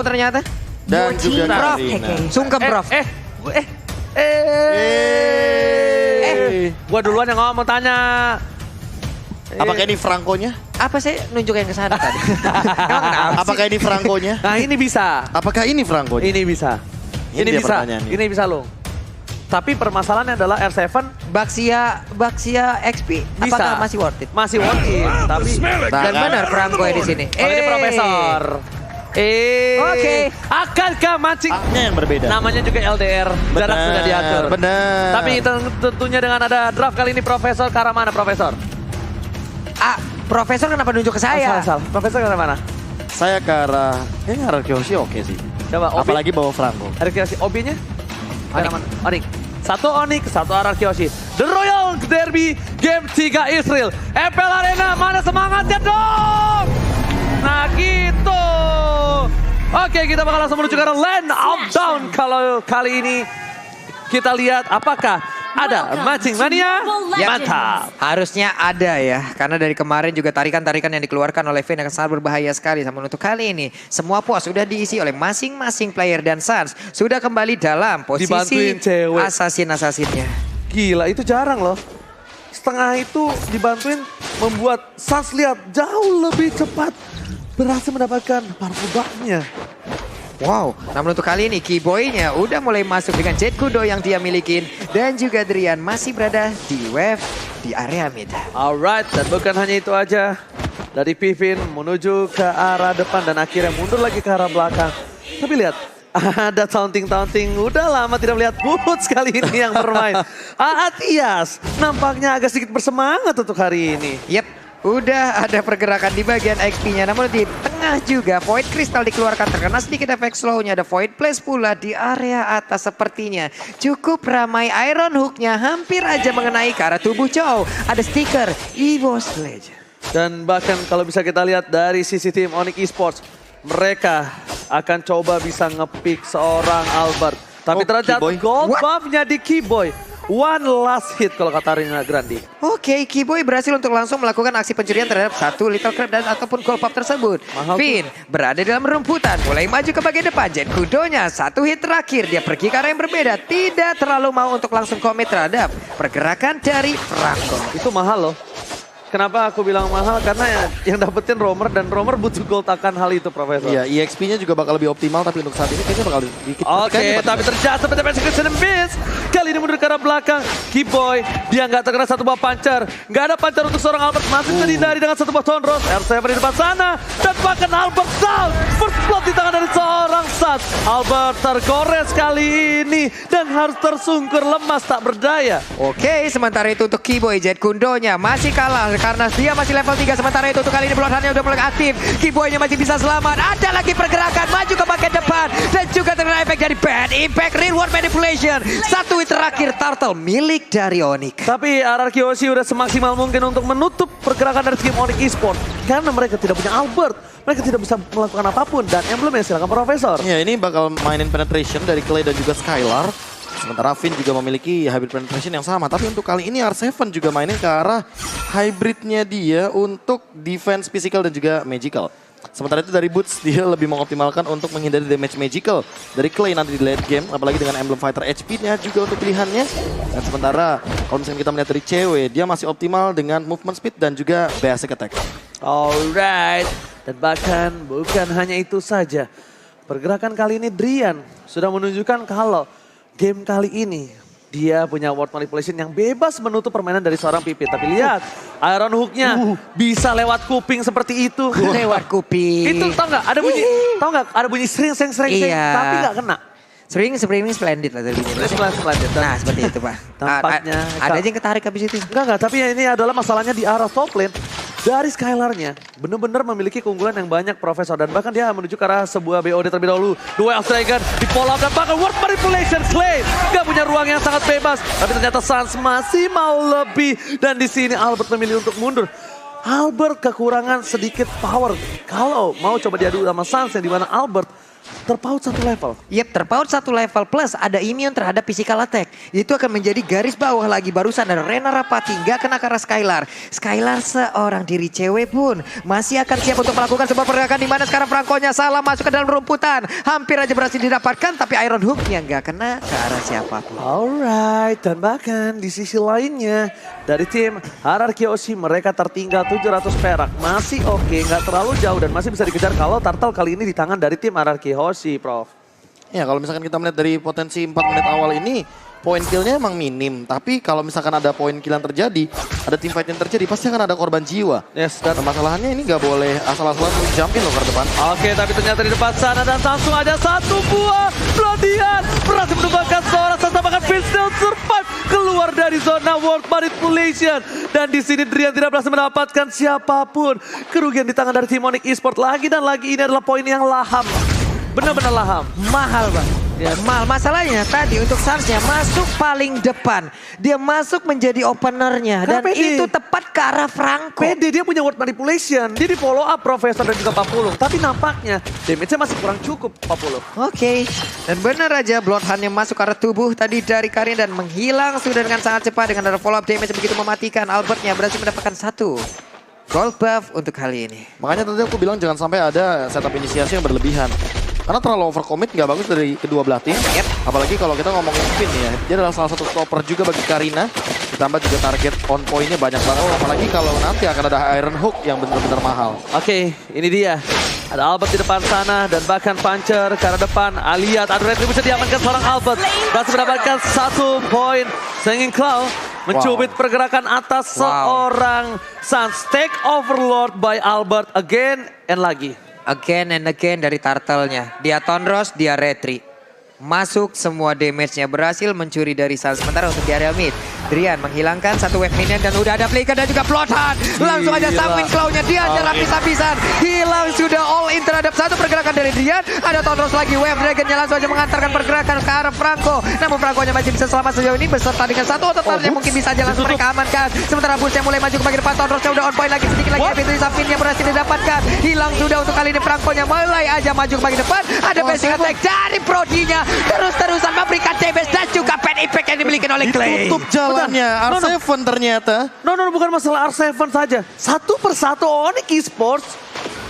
ternyata. Dan juga Prof. Karina. Sungkem Prof. Gua duluan yang ngomong tanya. Apakah ini Franco-nya? Apa sih nunjukin ke sana tadi? Emang kenapa sih? Apakah ini Franco-nya? Nah ini bisa. Apakah ini Franco-nya? Ini bisa. Ini Ini dia bisa. pertanyaannya. Ini bisa loh. Tapi permasalahannya adalah R7 Baxia XP bisa. apakah masih worth it? Masih worth it. Tapi Dan benar Franco di sini. kalau ini profesor. Oke. Akankah mancing? A-nya yang berbeda. Namanya juga LDR. Jarak sudah diatur. Benar. Tapi tentunya dengan ada draft kali ini profesor ke arah mana profesor? Profesor kenapa nunjuk ke saya? Salah. Profesor ke arah mana? Saya ke arah, kayaknya arah Kyoshi oke sih. Coba Obi. Apalagi bawa Franco. Ada Kyoshi. Obi-nya? Arah mana? Onyx. Satu Onyx, satu arah Kyoshi. The Royal Derby Game 3 Israel. FPL Arena, mana semangatnya dong? Nah gitu. Oke, kita bakal langsung menuju ke arah Land of Down. Kalau kali ini kita lihat apakah ada Mancing Mania? Mantap. Harusnya ada ya, karena dari kemarin juga tarikan-tarikan yang dikeluarkan oleh Vayne akan sangat berbahaya sekali. Namun untuk kali ini, semua pos sudah diisi oleh masing-masing player dan Suns sudah kembali dalam posisi Dibantuin cewek. assassin-assassinnya. Gila, itu jarang loh. Setengah itu dibantuin membuat Suns lihat jauh lebih cepat berhasil mendapatkan powerful buff-nya. Wow, namun untuk kali ini Keyboy-nya udah mulai masuk dengan Jet Kudo yang dia milikin. Dan juga Drian masih berada di wave di area mid. Alright, dan bukan hanya itu aja. Dari Pivin menuju ke arah depan dan akhirnya mundur lagi ke arah belakang. Tapi lihat, ada taunting-taunting. Udah lama tidak melihat Boots kali ini yang bermain. Atias nampaknya agak sedikit bersemangat untuk hari ini. Yep, udah ada pergerakan di bagian XP-nya. Namun di tengah juga Void Crystal dikeluarkan. Terkena sedikit efek slow-nya. Ada Void Place pula di area atas sepertinya. Cukup ramai Iron Hook-nya. Hampir aja mengenai ke arah tubuh Chow. Ada stiker Evo Sledge. Dan bahkan kalau bisa kita lihat dari sisi tim Onyx Esports. Mereka akan coba bisa ngepick seorang Albert. Tapi ternyata Keyboy. gold buff-nya di Keyboy. One last hit kalau kata Rina Grandi. Oke, Keyboy berhasil untuk langsung melakukan aksi pencurian terhadap satu Little Crab dan ataupun gold pop tersebut. Mahal Finn berada dalam rumputan, mulai maju ke bagian depan. Jet Kudonya satu hit terakhir, dia pergi ke arah yang berbeda. Tidak terlalu mau untuk langsung komit terhadap pergerakan dari Franco. Itu mahal loh. Kenapa aku bilang mahal? Karena yang dapetin Romer dan Romer butuh gold akan hal itu, Profesor. Iya, EXP-nya juga bakal lebih optimal tapi untuk saat ini kayaknya bakal dikit. Oke, tapi terjadi seperti Execution Miss. Kali ini mundur ke arah belakang. Keyboy, dia nggak terkena satu buah puncher. Nggak ada puncher untuk seorang Albert. Masih terhindari dengan satu buah Tonros. R7 di depan sana. Dan bahkan Albert down. First blood di tangan dari seorang Suns. Albert tergores kali ini. Dan harus tersungkur lemas tak berdaya. Oke, sementara itu untuk Keyboy, Jet Kudonya masih kalah karena dia masih level 3. Sementara itu untuk kali ini Bloodhound-nya udah mulai aktif. Keyboy-nya masih bisa selamat. Ada lagi pergerakan maju ke bagian depan. Dan juga terkena efek dari Bad Impact Reward Manipulation. Satu hit terakhir Turtle milik dari Onyx. Tapi RR Kyoshi udah semaksimal mungkin untuk menutup pergerakan dari tim Onyx Esports. Karena mereka tidak punya Albert. Mereka tidak bisa melakukan apapun. Dan emblemnya silakan Profesor. Ya, ini bakal mainin penetration dari Clay dan juga Skylar. Sementara Finn juga memiliki hybrid penetration yang sama. Tapi untuk kali ini R7 juga mainin ke arah hybridnya dia untuk defense physical dan juga magical. Sementara itu dari Boots dia lebih mengoptimalkan untuk menghindari damage magical dari Clay nanti di late game. Apalagi dengan Emblem Fighter HP-nya juga untuk pilihannya. Dan sementara kalau misalnya kita melihat dari cewek, dia masih optimal dengan movement speed dan juga basic attack. Alright. Dan bahkan bukan hanya itu saja. Pergerakan kali ini Drian sudah menunjukkan kalau game kali ini dia punya ward manipulation yang bebas menutup permainan dari seorang Pipi. Tapi lihat, Iron Hook-nya bisa lewat kuping seperti itu. Lewat kuping. Itu tau nggak? Ada bunyi sering, Iya. tapi nggak kena. Sering splendid lah tadi. Splendid. Nah, seperti itu, Pak. Tampaknya Ada aja yang ketarik habis itu. Enggak, tapi ini adalah masalahnya di arah top lane. Dari Skylar-nya benar-benar memiliki keunggulan yang banyak Profesor. Dan bahkan dia menuju ke arah sebuah BOD terlebih dahulu. Dua Dragon di pull up dan bahkan word manipulation Clay. Gak punya ruang yang sangat bebas. Tapi ternyata Suns masih mau lebih. Dan di sini Albert memilih untuk mundur. Albert kekurangan sedikit power. Kalau mau coba diadu sama Suns yang dimana Albert terpaut satu level. Yep, terpaut satu level plus ada immune terhadap physical attack. Itu akan menjadi garis bawah lagi barusan dari Rena Rapati nggak kena ke arah Skylar. Skylar seorang diri cewek pun masih akan siap untuk melakukan sebuah pergerakan di mana sekarang Franco-nya salah masuk ke dalam rumputan. Hampir aja berhasil didapatkan tapi Iron Hook-nya nggak kena ke arah siapapun. Alright, dan bahkan di sisi lainnya dari tim Hierarchy OC mereka tertinggal 700 perak. Masih oke, nggak terlalu jauh dan masih bisa dikejar kalau Turtle kali ini di tangan dari tim Hierarchy OC, Prof. Ya kalau misalkan kita melihat dari potensi 4 menit awal ini, poin killnya emang minim. Tapi kalau misalkan ada poin kill yang terjadi, ada team fight yang terjadi, pasti akan ada korban jiwa. Yes, Dan masalahnya ini nggak boleh asal-asalan jumpin loh ke depan. Oke, tapi ternyata di depan sana dan langsung ada satu buah pelatihan. Berhasil menumbangkan seorang sasa bahkan Vincent survive keluar dari zona world manipulation. Dan di sini Drian tidak berhasil mendapatkan siapapun. Kerugian di tangan dari tim Onyx Esports lagi dan lagi ini adalah poin yang laham. Benar-benar laham. Mahal bang. Ya, mahal. Masalahnya tadi untuk Suns-nya masuk paling depan. Dia masuk menjadi openernya. Karena Dan pede. itu tepat ke arah Franco. Pede dia punya word manipulation. Dia di follow up Profesor dan juga Papulung. Tapi nampaknya damage-nya masih kurang cukup Papulung. Oke. Dan benar aja Bloodhound yang masuk ke arah tubuh tadi dari Karin dan menghilang sudah dengan sangat cepat. Dengan ada follow up damage yang begitu mematikan. Albertnya berhasil mendapatkan satu gold buff untuk kali ini. Makanya tadi aku bilang jangan sampai ada setup inisiasi yang berlebihan. Karena terlalu overcommit nggak bagus dari kedua belah tim. Apalagi kalau kita ngomongin Finn ya. Dia adalah salah satu stopper juga bagi Karina. Ditambah juga target on point-nya banyak banget. Apalagi kalau nanti akan ada Iron Hook yang benar-benar mahal. Oke, ini dia. Ada Albert di depan sana dan bahkan Puncher ke arah depan. Aliat, ada Red bisa diamankan seorang Albert. Berhasil mendapatkan 1 poin. Singing Claw mencubit pergerakan atas seorang Suns. Take overlord by Albert again and lagi. Again and again dari Turtle-nya. Dia Tonros, dia Retri. Masuk semua damage-nya. Berhasil mencuri dari Suns. Sementara untuk di area mid. Drian menghilangkan satu wave minion dan udah ada flicker dan juga Bloodhound. Langsung aja Sanguine Claw-nya. Dia aja lapis-lapisan. Hilang sudah all in terhadap satu pergerakan dari Drian. Ada Tonros lagi. Wave Dragon-nya langsung aja mengantarkan pergerakan ke arah Franco. Namun Franco-nya masih bisa selamat sejauh ini. Beserta dengan satu otot yang mungkin bisa aja langsung mereka amankan. Sementara Bulls yang mulai maju ke bagian depan. Tonrosnya udah on point lagi. Sedikit lagi. Epic Sapin yang berhasil didapatkan. Hilang sudah untuk kali ini Franco-nya mulai aja maju ke bagian depan. Ada basic attack dari Prodigy-nya. Terus-terusan memberikan damage dan juga pen impact yang dimiliki oleh Clay. Tutup jalannya R7 ternyata. No, bukan masalah R7 saja. Satu persatu Onyx Esports.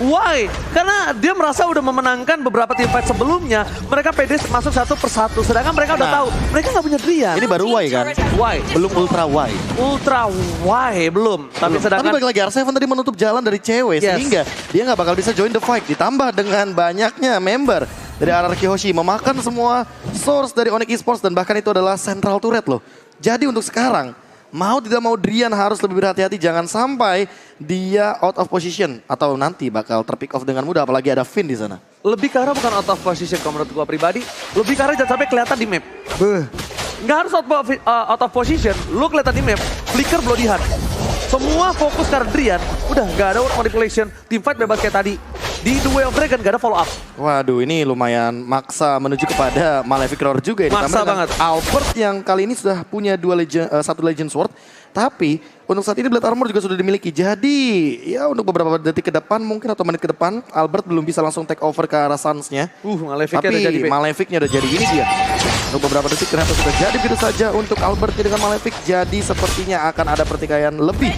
Why? Karena dia merasa udah memenangkan beberapa team fight sebelumnya. Mereka pede masuk satu persatu. Sedangkan mereka udah tahu. Mereka nggak punya Drian. Ini baru Y kan? Y. Belum Ultra Y. Ultra Y belum. Tapi sedangkan... Tapi balik lagi R7 tadi menutup jalan dari cewek. Yes. Sehingga dia nggak bakal bisa join the fight. Ditambah dengan banyaknya member dari Hierarchy Hoshi. Memakan semua source dari Onyx Esports. Dan bahkan itu adalah central turret loh. Jadi untuk sekarang, mau tidak mau Drian harus lebih berhati-hati. Jangan sampai dia out of position. Atau nanti bakal terpick off dengan mudah. Apalagi ada Finn di sana. Lebih ke arah bukan out of position kalau menurut gua pribadi. Lebih ke arah jangan sampai kelihatan di map. Nggak harus out of position. Lu kelihatan di map. Flicker Bloody Hand. Semua fokus ke arah Drian. Udah nggak ada word manipulation. Team fight bebas kayak tadi. Di The Way of Dragon gak ada follow up. Waduh, ini lumayan maksa menuju kepada Malefic Roar juga. Ya. Maksa banget. Albert yang kali ini sudah punya satu Legend Sword. Tapi untuk saat ini Blade Armor juga sudah dimiliki. Jadi ya untuk beberapa detik ke depan mungkin atau menit ke depan. Albert belum bisa langsung take over ke arah Suns-nya. Maleficnya udah jadi. Tapi Maleficnya udah jadi. Ini dia. Untuk beberapa detik ternyata sudah jadi begitu saja untuk Albert dengan Malefic. Jadi sepertinya akan ada pertikaian lebih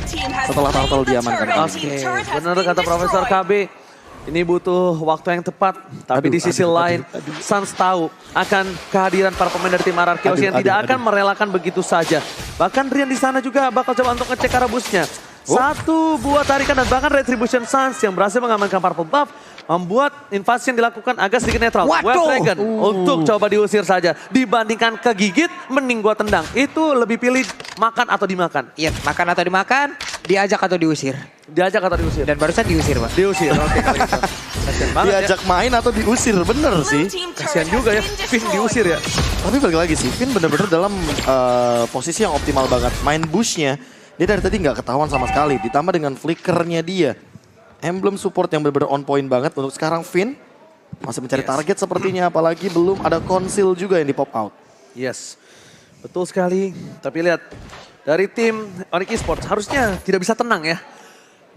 setelah Turtle diamankan. Oke, benar kata Profesor KB. Ini butuh waktu yang tepat, tapi di sisi lain Suns tahu akan kehadiran para pemain dari tim Hierarchy OC yang tidak akan merelakan begitu saja. Bahkan Drian di sana juga bakal coba untuk ngecek arah busnya. Satu buah tarikan dan bahkan Retribution Suns yang berhasil mengamankan purple buff membuat invasi yang dilakukan agak sedikit netral. Wave Dragon untuk coba diusir saja. Dibandingkan kegigit, mending gua tendang. Itu lebih pilih makan atau dimakan. Iya, makan atau dimakan, diajak atau diusir. Diajak atau diusir? Dan barusan diusir, Pak. Diusir, oke kalau gitu. Kasian banget Diajak main atau diusir, bener sih. Kasian juga ya, Finn diusir ya. Tapi balik lagi sih, Finn bener-bener dalam posisi yang optimal banget. Main bushnya, dia dari tadi nggak ketahuan sama sekali. Ditambah dengan flickernya dia. Emblem support yang bener-bener on point banget. Untuk sekarang Finn masih mencari target sepertinya. Apalagi belum ada konsil juga yang di pop out. Yes, betul sekali. Tapi lihat, dari tim Onyx Esports harusnya tidak bisa tenang ya.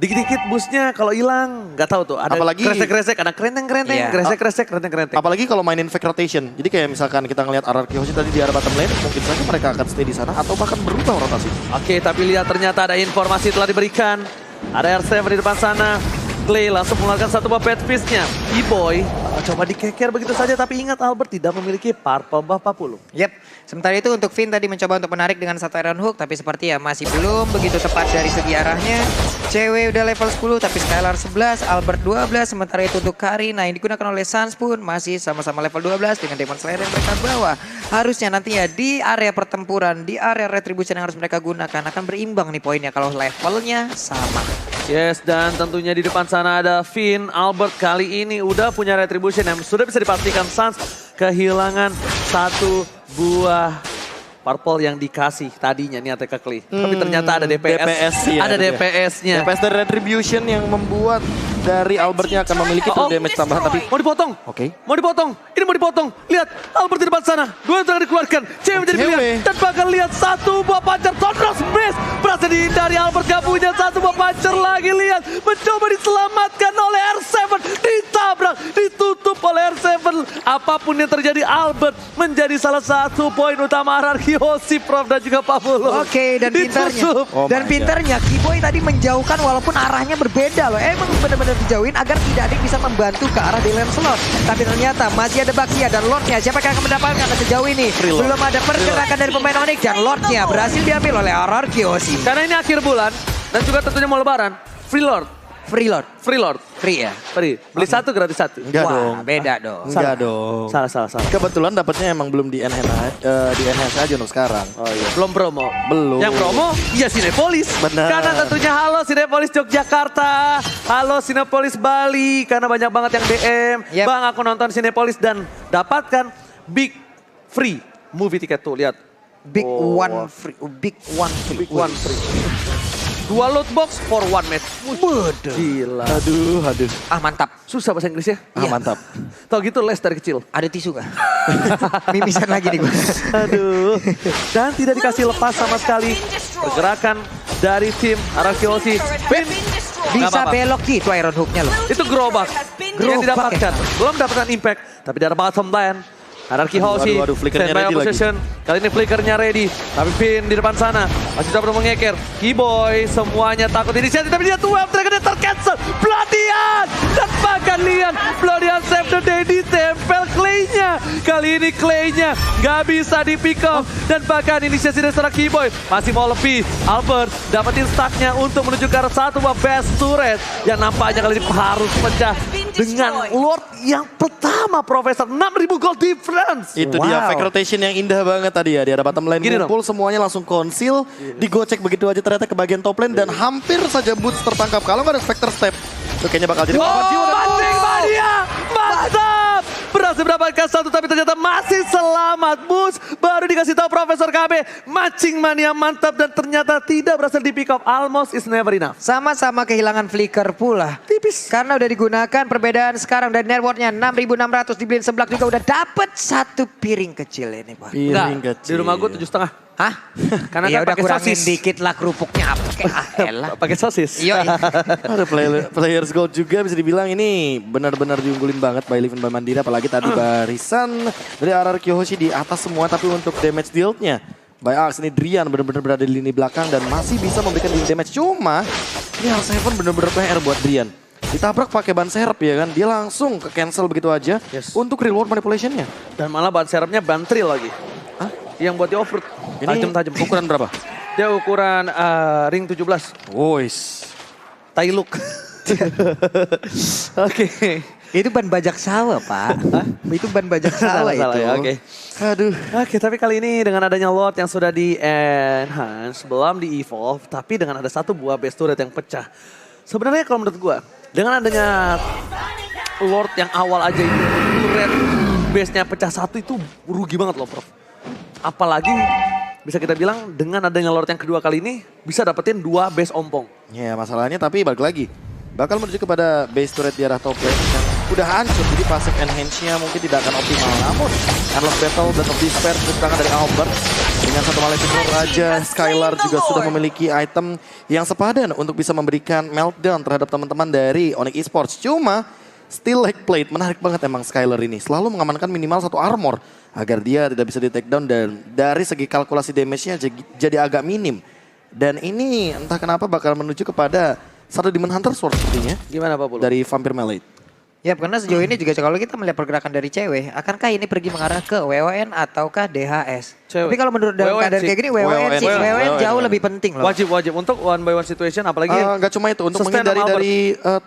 Dikit-dikit busnya kalau hilang, nggak tahu tuh. Ada Apalagi- kresek-kresek, ada kerenteng-kerenteng, Iya. kresek-kresek, kerenteng-kerenteng. Apalagi kalau mainin fake rotation. Jadi kayak misalkan kita ngelihat RRQ Hoshi tadi di arah bottom lane, mungkin saja mereka akan stay di sana atau bahkan berubah rotasi. Oke, tapi lihat ternyata ada informasi telah diberikan. Ada R7 di depan sana. Clay langsung mengeluarkan satu buah bad fist-nya. E-Boy coba dikeker begitu saja, tapi ingat Albert tidak memiliki purple buff 40. Yep. Sementara itu untuk Finn tadi mencoba untuk menarik dengan satu Iron Hook, tapi seperti ya masih belum begitu tepat dari segi arahnya. Cewek udah level 10 tapi Skylar 11, Albert 12. Sementara itu untuk Karina yang digunakan oleh Sans pun masih sama-sama level 12 dengan Demon Slayer yang mereka bawa. Harusnya nantinya di area pertempuran, di area retribution yang harus mereka gunakan akan berimbang nih poinnya kalau levelnya sama. Yes, dan tentunya di depan sana ada Finn. Albert kali ini udah punya retribution yang sudah bisa dipastikan Sans kehilangan satu buah purple yang dikasih tadinya niatnya ke Clay. Tapi ternyata ada DPS. iya, Ada itu dia. DPS-nya. DPS dari Retribution yang membuat dari Albertnya akan memiliki Oh, damage tambahan tapi Mau dipotong. Oke. Mau dipotong. Ini mau dipotong. Lihat Albert di depan sana. Dua yang tengah dikeluarkan. Cewek menjadi Cewek. pilihan. Dan bahkan lihat satu buah pancer. Tondros Miss. Berhasil dihindari Albert. Gak punya satu buah pancer lagi. Lihat. Mencoba diselamatkan oleh R7. Ditabrak. Ditutup oleh R7. Apapun yang terjadi Albert menjadi salah satu poin utama RRQ Hoshi, Prof dan juga Pak Bulu. Oke, dan pintarnya. Ditutup. Oh Dan my pintarnya Kiboy tadi menjauhkan walaupun arahnya berbeda loh. Emang benar-benar dijauhin agar tidak ada yang bisa membantu ke arah di lane slot. Tapi ternyata masih ada Baxia dan Lordnya. Siapa yang akan mendapatkan ke sejauh ini? Belum ada pergerakan dari pemain Onyx dan Lordnya berhasil diambil oleh RRQ Hoshi. Karena ini akhir bulan. Dan juga tentunya mau lebaran. Free Lord. Free Lord. Free Lord. Free ya? Free. Beli satu gratis satu. enggak Wah, dong. beda dong. Enggak dong. Salah. Kebetulan dapatnya emang belum di enhance aja untuk sekarang. Oh iya. Belum promo. Belum. Yang promo ya Cinepolis. Benar. Karena tentunya halo Cinepolis Yogyakarta. Halo Cinepolis Bali. Karena banyak banget yang DM. Yep. Bang aku nonton Cinepolis dan dapatkan big free movie tiket tuh. Lihat. Big Oh. one free. Big one free. Big one free. 2 loot box for 1 match. Waduh. Gila. Aduh. Ah mantap. Susah bahasa Inggrisnya. Ah, mantap. Tau gitu les dari kecil. Ada tisu gak? Mimisan lagi nih gue. Aduh. Dan tidak dikasih lepas sama sekali pergerakan dari tim RRQ Hoshi. Pin. Bisa Nggak apa-apa. belok gitu Iron Hook-nya loh. Itu gerobak yang Gerobak didapatkan. Belum dapatkan impact. Tapi dari bottom lane. RRQ Hoshi. aduh, flickernya Standby ready lagi. opposition. Kali ini flickernya ready. Tapi Pin di depan sana. Masih coba mengeker. Keyboy semuanya takut inisiatif. Tapi dia tuh web trigger tercancel. Bloodian. Dan bahkan lihat. Bloodian save the day ditempel Clay-nya. Kali ini Clay-nya gak bisa di pick up. Dan bahkan inisiasi dari seorang Keyboy masih mau lebih. Albert dapetin stacknya untuk menuju ke arah satu buah best turret. Yang nampaknya kali ini harus pecah. Dengan Lord yang pertama Profesor. 6.000 gold difference. Itu Wow. dia fake rotation yang indah banget tadi ya. Di arah bottom lane Gini ngumpul semuanya langsung konsil. Digocek begitu aja ternyata ke bagian top lane. Dan hampir saja Boots tertangkap. Kalau nggak ada Spectre Step. Itu kayaknya bakal jadi korban jiwa. Dan- Mancing Mania, mantap! Berhasil mendapatkan satu tapi ternyata masih selamat. Bus baru dikasih tahu Profesor KB. Mancing Mania mantap dan ternyata tidak berhasil di pick up. Almost is never enough. Sama-sama kehilangan flicker pula. Tipis. Karena udah digunakan perbedaan sekarang dan networknya 6.600 di blink sebelah juga udah dapet satu piring kecil ini Pak. Piring Enggak, kecil. di rumah gue 7,5. Hah? Karena ya kan udah pakai kurangin sosis. dikit lah kerupuknya apa kayak elah. Pakai sosis. Iya. Ada players gold juga bisa dibilang ini benar-benar diunggulin banget by Livin by Mandira. Apalagi tadi barisan dari RRQ Hoshi di atas semua. Tapi untuk damage deal-nya by Axe ini Drian benar-benar berada di lini belakang dan masih bisa memberikan healing damage. Cuma ini R7 benar-benar PR buat Drian. Ditabrak pakai ban serep ya kan. Dia langsung ke cancel begitu aja untuk reward manipulation-nya. Dan malah ban serepnya bantril lagi. Hah? Yang buat di offroad. Ini Tajam-tajam. ukuran berapa? Dia ukuran ring 17. Wois. Tailuk. Oke. Itu ban bajak sawah Pak. Itu ban bajak sawah itu. Salah ya, oke. Aduh. Oke, tapi kali ini dengan adanya Lord yang sudah di enhance, belum di evolve, tapi dengan ada satu buah base turret yang pecah. Sebenarnya kalau menurut gua, dengan adanya Lord yang awal aja itu turret base-nya pecah satu itu rugi banget loh, Prof. Apalagi bisa kita bilang dengan adanya Lord yang kedua kali ini bisa dapetin 2 base ompong. Ya masalahnya tapi balik lagi. Bakal menuju kepada base turret di arah top lane. udah hancur. Jadi passive enhance-nya mungkin tidak akan optimal. Namun Endless Battle dan of Despair dari tangan dari Albert. Dengan satu Maleficent Raja, Skylar juga sudah memiliki item yang sepadan untuk bisa memberikan meltdown terhadap teman-teman dari Onyx Esports. Cuma still leg plate, menarik banget emang Skylar ini. Selalu mengamankan minimal 1 armor agar dia tidak bisa di take down dan dari segi kalkulasi damage-nya jadi agak minim. Dan ini entah kenapa bakal menuju kepada satu Demon Hunter Sword sepertinya. Gimana Pak Bulu? Dari Vampire Malate. Ya, karena sejauh ini juga kalau kita melihat pergerakan dari cewek, akankah ini pergi mengarah ke WWN ataukah DHS? Cewek. Tapi kalau menurut dalam WWN keadaan sih. kayak gini, WWN sih. WWN jauh lebih penting loh. Wajib untuk one by one situation, apalagi Nggak cuma itu, untuk sustain menghindari sama dari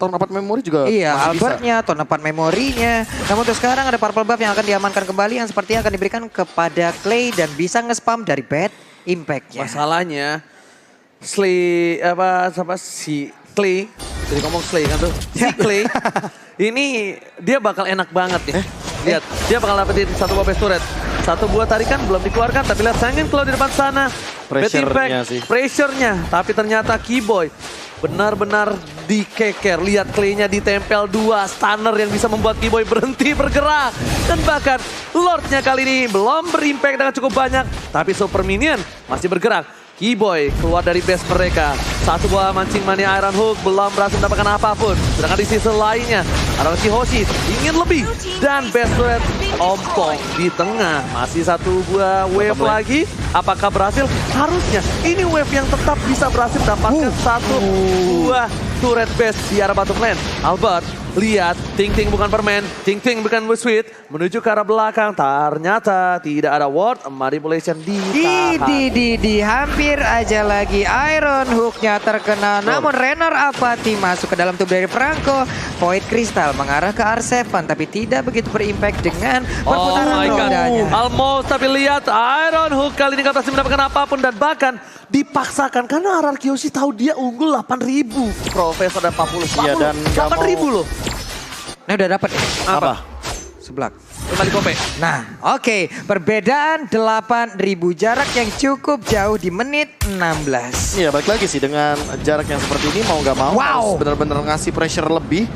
Torn Apart Memory juga Iya, masih bisa. Albertnya, Torn Apart memorinya. Namun untuk sekarang ada purple buff yang akan diamankan kembali yang sepertinya akan diberikan kepada Clay dan bisa nge-spam dari bad impact-nya. masalahnya si Clay, jadi ngomong Slay kan tuh, si Clay ini dia bakal enak banget ya. Lihat, dia bakal dapetin 1 buah base turret. 1 buah tarikan belum dikeluarkan, tapi lihat Sangin kalau di depan sana. Bad Pressure-nya impact, sih. pressure-nya. Tapi ternyata Keyboy benar-benar dikeker. Lihat Clay-nya ditempel 2 stunner yang bisa membuat Keyboy berhenti bergerak. Dan bahkan Lord-nya kali ini belum berimpact dengan cukup banyak, tapi Super Minion masih bergerak. Keyboy keluar dari base mereka. 1 buah mancing mania Iron Hook belum berhasil mendapatkan apapun. Sedangkan di sisi lainnya, Arashi Hoshi ingin lebih. Dan base turret ompong di tengah. Masih 1 buah wave lagi. Apakah berhasil? Harusnya ini wave yang tetap bisa berhasil mendapatkan 1 buah turret base di arah bottom lane. Albert, lihat, Ting bukan permen, Ting bukan sweet, menuju ke arah belakang. Ternyata tidak ada ward, manipulation ditahan. Hampir aja lagi Iron Hook-nya terkena. Namun Renner Apathy masuk ke dalam tubuh dari Franco. Void Crystal mengarah ke R7 tapi tidak begitu berimpact dengan perputaran rodanya. Almost, tapi lihat Iron Hook kali ini gak berhasil mendapatkan apapun dan bahkan dipaksakan karena RRQ sih tahu dia unggul 8.000. Profesor dan 40. Iya, dan 8.000 loh. Ini udah dapat ya? Apa? Seblak. Kembali kope. Nah, oke. Perbedaan 8.000 jarak yang cukup jauh di menit 16. Iya, balik lagi sih dengan jarak yang seperti ini mau nggak mau harus benar-benar ngasih pressure lebih.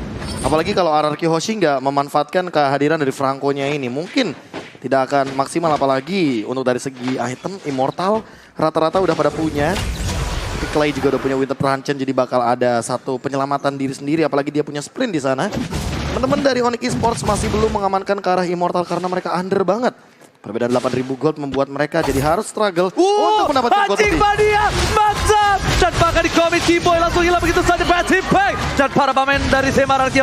Apalagi kalau RRQ Hoshi nggak memanfaatkan kehadiran dari Franco-nya ini. Mungkin tidak akan maksimal, apalagi untuk dari segi item Immortal rata-rata udah pada punya. Tapi Clay juga udah punya Winter Pranchan, jadi bakal ada satu penyelamatan diri sendiri, apalagi dia punya sprint di sana. Teman-teman dari Onyx Esports masih belum mengamankan ke arah Immortal karena mereka under banget. Perbedaan 8.000 gold membuat mereka jadi harus struggle untuk mendapatkan gold Anjing lebih. mania, mantap! Dan bahkan di komit Keyboy langsung hilang begitu saja bad impact. Dan para pemain dari Semar RRQ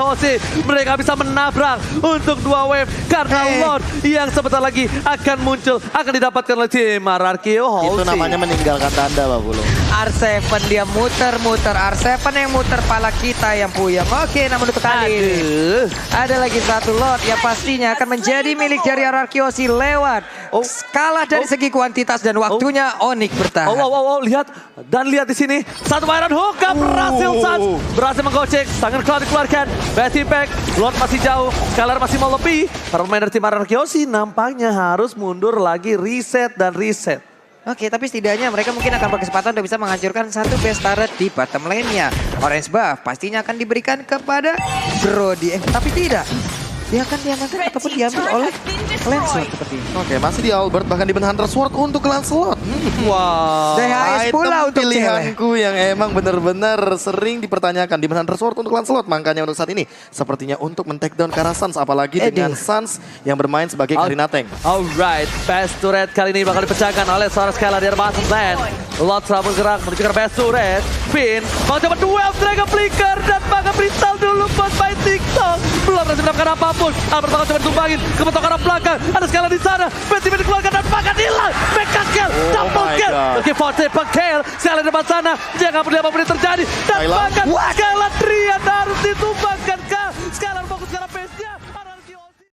mereka bisa menabrak untuk 2 wave. Karena Lord yang sebentar lagi akan muncul, akan didapatkan oleh Semar RRQ. Itu namanya meninggalkan tanda, Pak Bulu. R7 dia muter-muter. R7 yang muter pala kita yang puyeng. Oke, namun untuk kali ini ada lagi 1 lot yang pastinya akan menjadi milik dari RRQ lewat kalah dari segi kuantitas dan waktunya Onyx bertahan. Lihat. Dan lihat di sini. 1 Iron Hook berhasil berhasil menggocek. Sangat kelar dikeluarkan. Bad impact. Lord masih jauh. Skylar masih mau lebih. Para pemain dari tim RRQ nampaknya harus mundur lagi. Reset dan reset. Oke, tapi setidaknya mereka mungkin akan berkesempatan untuk bisa menghancurkan 1 base turret di bottom lane-nya. Orange buff pastinya akan diberikan kepada Brody. Tapi tidak. Dia akan diamankan ataupun diambil oleh Lancelot seperti ini. Oke, masih di Albert, bahkan di Hunter Sword untuk Lancelot. Wow. DHS pula untuk pilihanku yang emang benar-benar sering dipertanyakan. di Hunter Sword untuk Lancelot, makanya untuk saat ini sepertinya untuk men-take down ke arah Suns, apalagi dengan Suns yang bermain sebagai Karina Tank. Alright, best turret kali ini bakal dipecahkan oleh seorang Skylar di arah Zen. Lot telah bergerak menuju ke best turret. Finn mau coba duel Dragon Flicker dan bahkan Bristal dulu buat main TikTok. Belum berhasil mendapatkan apapun. Albert bakal coba ditumbangin ke ke arah belakang. Ada Skylar di sana. Betimen dikeluarkan dan bahkan hilang. Mega kill, double kill. Oke, Forte kill. Skylar di depan sana. Dia nggak peduli apapun yang terjadi. Dan bahkan Skylar